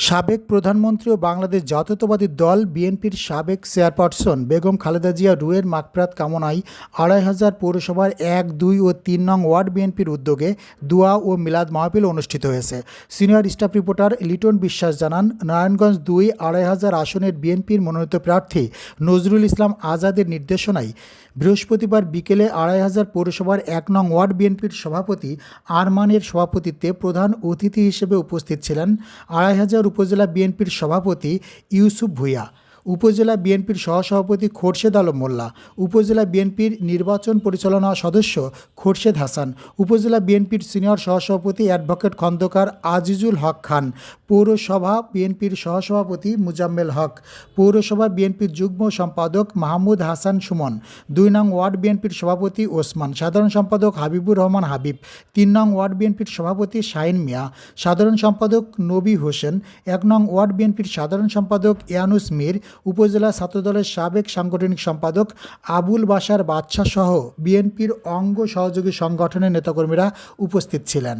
সাবেক প্রধানমন্ত্রী ও বাংলাদেশ জাতীয়তাবাদী দল বিএনপির সাবেক চেয়ারপারসন বেগম খালেদা জিয়া রুহের মাগফিরাত কামনায় ২৫০০ পৌরসভার ১, ২ ও ৩ নং ওয়ার্ড বিএনপির উদ্যোগে দোয়া ও মিলাদ মাহফিল অনুষ্ঠিত হয়েছে। সিনিয়র স্টাফ রিপোর্টার লিটন বিশ্বাস জানান, নারায়ণগঞ্জ ২ ২৫০০ আসনের বিএনপির মনোনীত প্রার্থী নজরুল ইসলাম আজাদের নির্দেশনায় বৃহস্পতিবার বিকেলে ২৫০০ পৌরসভার ১ নং ওয়ার্ড বিএনপির সভাপতি আরমানের সভাপতিত্বে প্রধান অতিথি হিসেবে উপস্থিত ছিলেন ২৫০০ উপজেলা বিএনপির সভাপতি ইউসুফ ভূঁইয়া, উপজেলা বিএনপির সহসভাপতি খোরশেদ আলম মোল্লা, উপজেলা বিএনপির নির্বাচন পরিচালনা সদস্য খোরশেদ হাসান, উপজেলা বিএনপির সিনিয়র সহসভাপতি অ্যাডভোকেট খন্দকার আজিজুল হক খান, পৌরসভা বিএনপির সহসভাপতি মুজাম্মেল হক, পৌরসভা বিএনপির যুগ্ম সম্পাদক মাহমুদ হাসান সুমন, ২ নং ওয়ার্ড বিএনপির সভাপতি ওসমান, সাধারণ সম্পাদক হাবিবুর রহমান হাবিব, ৩ নং ওয়ার্ড বিএনপির সভাপতি শাহিন মিয়া, সাধারণ সম্পাদক নবী হোসেন, ১ নং ওয়ার্ড বিএনপির সাধারণ সম্পাদক ইয়ানুস মীর, উপজেলা ছাত্রদলের সাবেক সাংগঠনিক সম্পাদক আবুল বাশার বাদশা সহ বিএনপির অঙ্গ সহযোগী সংগঠনের নেতাকর্মীরা উপস্থিত ছিলেন।